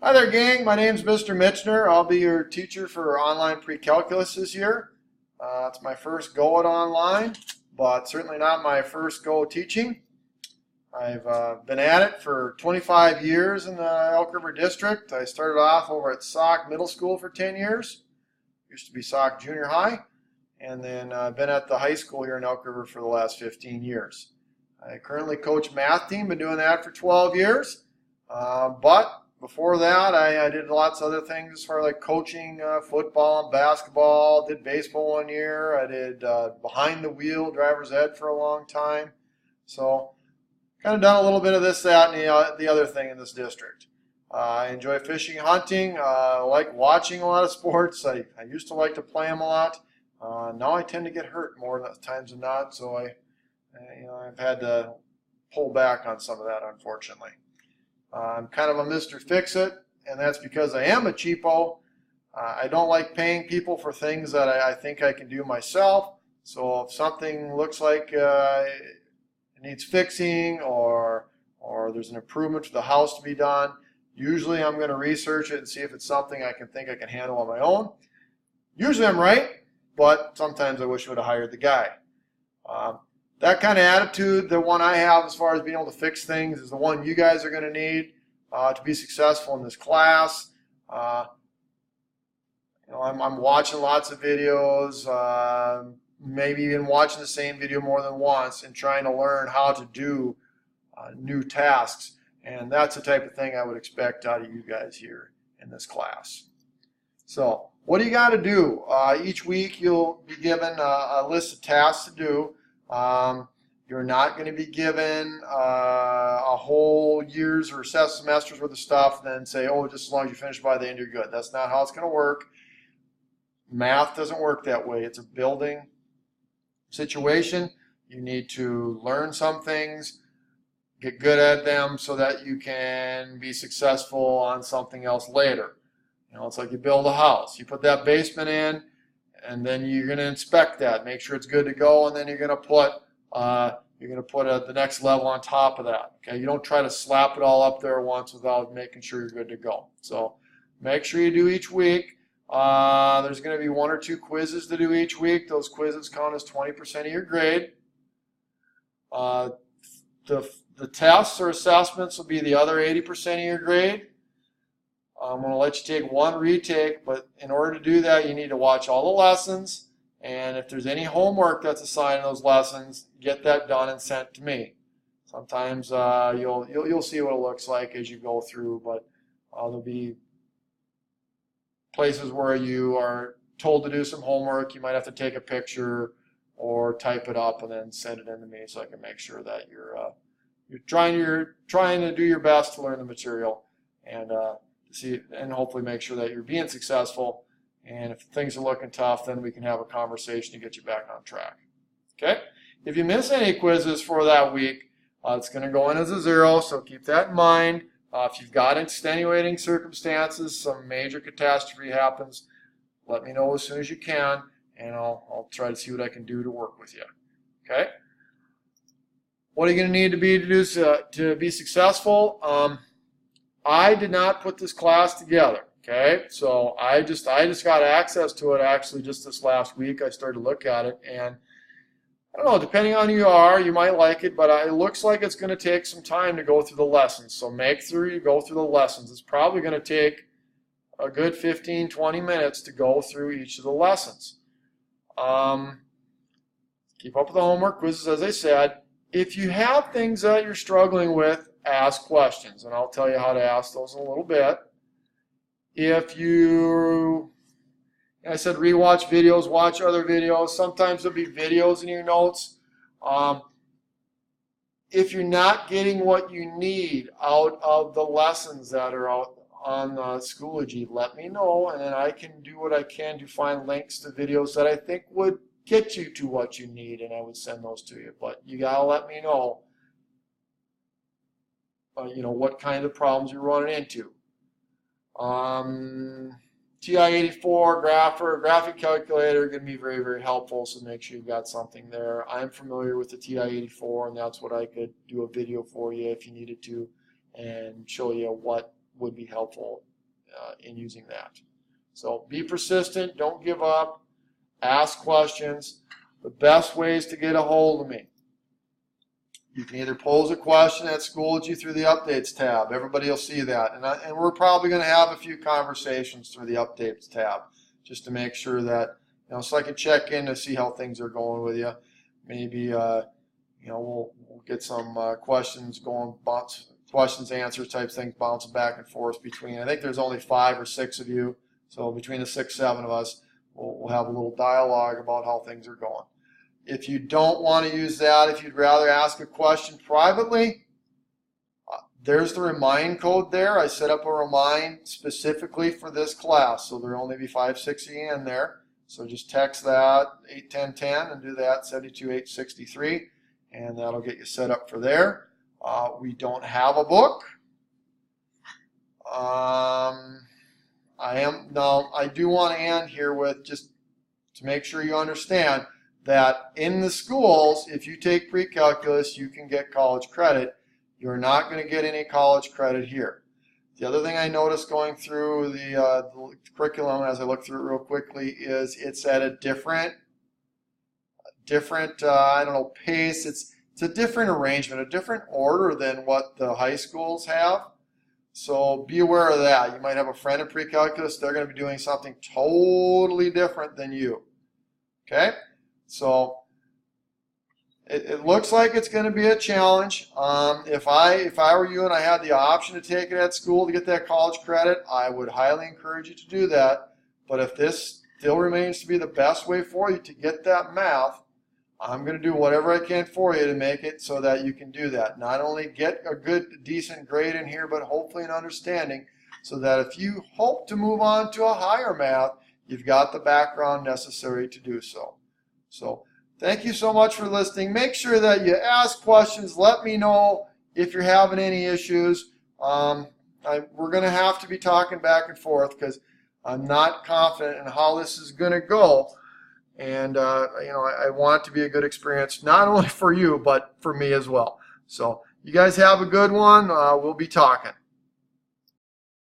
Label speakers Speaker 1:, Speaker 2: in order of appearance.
Speaker 1: Hi there, gang. My name's Mr. Mitchner. I'll be your teacher for online pre-calculus this year. It's my first go at online, but certainly not my first go teaching. I've been at it for 25 years in the Elk River District. I started off over at Sauk Middle School for 10 years. Used to be Sauk Junior High. And then I've been at the high school here in Elk River for the last 15 years. I currently coach math team, been doing that for 12 years. But before that, I did lots of other things as far as like coaching football and basketball. Did baseball 1 year. I did behind the wheel driver's ed for a long time. So kind of done a little bit of this, that, and the other thing in this district. I enjoy fishing, hunting. I like watching a lot of sports. I used to like to play them a lot. Now I tend to get hurt more times than not, so I've had to pull back on some of that, unfortunately. I'm kind of a Mr. Fix-It, and that's because I am a cheapo. I don't like paying people for things that I think I can do myself. So if something looks like it needs fixing or there's an improvement to the house to be done, usually I'm going to research it and see if it's something I can handle on my own. Usually I'm right, but sometimes I wish I would have hired the guy. That kind of attitude, the one I have as far as being able to fix things, is the one you guys are going to need to be successful in this class. I'm watching lots of videos, maybe even watching the same video more than once and trying to learn how to do new tasks. And that's the type of thing I would expect out of you guys here in this class. So what do you got to do? Each week you'll be given a list of tasks to do. You're not going to be given a whole year's or semesters worth of stuff and then say, oh, just as long as you finish by the end, you're good. That's not how it's going to work. Math doesn't work that way. It's a building situation. You need to learn some things, get good at them so that you can be successful on something else later. It's like you build a house. You put that basement in, and then you're going to inspect that, make sure it's good to go, and then you're going to put the next level on top of that. Okay, you don't try to slap it all up there once without making sure you're good to go. So make sure you do each week. There's going to be 1 or 2 quizzes to do each week. Those quizzes count as 20% of your grade. The tests or assessments will be the other 80% of your grade. I'm going to let you take 1 retake, but in order to do that, you need to watch all the lessons, and if there's any homework that's assigned in those lessons, get that done and sent to me. Sometimes you'll see what it looks like as you go through, but there'll be places where you are told to do some homework. You might have to take a picture or type it up and then send it in to me so I can make sure that you're trying to do your best to learn the material and hopefully make sure that you're being successful. And if things are looking tough, then we can have a conversation to get you back on track. Okay? If you miss any quizzes for that week, it's going to go in as a 0, so keep that in mind. If you've got extenuating circumstances, some major catastrophe happens, let me know as soon as you can, and I'll try to see what I can do to work with you. Okay? What are you going to need to be successful? I did not put this class together, okay? So I just got access to it actually just this last week. I started to look at it, and I don't know, depending on who you are, you might like it, but it looks like it's going to take some time to go through the lessons. So make sure you go through the lessons. It's probably going to take a good 15, 20 minutes to go through each of the lessons. Keep up with the homework, quizzes, as I said. If you have things that you're struggling with, ask questions, and I'll tell you how to ask those in a little bit. If I said rewatch videos, watch other videos. Sometimes there'll be videos in your notes. If you're not getting what you need out of the lessons that are out on Schoology, let me know, and then I can do what I can to find links to videos that I think would get you to what you need, and I would send those to you. But you gotta let me know, what kind of problems you're running into. TI-84 graphic calculator, going to be very, very helpful, so make sure you've got something there. I'm familiar with the TI-84, and that's what I could do a video for you if you needed to, and show you what would be helpful in using that. So be persistent, don't give up, ask questions. The best ways to get a hold of me. You can either pose a question at Schoology through the Updates tab. Everybody will see that. And we're probably going to have a few conversations through the Updates tab just to make sure that, so I can check in to see how things are going with you. Maybe, we'll get some questions going, questions, answers type things, bouncing back and forth between. I think there's only 5 or 6 of you. So between the 6, 7 of us, we'll have a little dialogue about how things are going. If you don't want to use that, if you'd rather ask a question privately, there's the remind code there. I set up a remind specifically for this class, so there'll only be 5, 6 of you in there. So just text that 81010 and do that 72863, and that'll get you set up for there. We don't have a book. I do want to end here with just to make sure you understand that in the schools, if you take pre-calculus, you can get college credit. You're not going to get any college credit here. The other thing I noticed going through the curriculum as I look through it real quickly is it's at a different pace. It's a different arrangement, a different order than what the high schools have. So be aware of that. You might have a friend in pre-calculus. They're going to be doing something totally different than you. Okay? So it looks like it's going to be a challenge. If I were you and I had the option to take it at school to get that college credit, I would highly encourage you to do that. But if this still remains to be the best way for you to get that math, I'm going to do whatever I can for you to make it so that you can do that. Not only get a good, decent grade in here, but hopefully an understanding so that if you hope to move on to a higher math, you've got the background necessary to do so. So thank you so much for listening. Make sure that you ask questions. Let me know if you're having any issues. We're going to have to be talking back and forth because I'm not confident in how this is going to go. And, I want it to be a good experience, not only for you, but for me as well. So you guys have a good one. We'll be talking.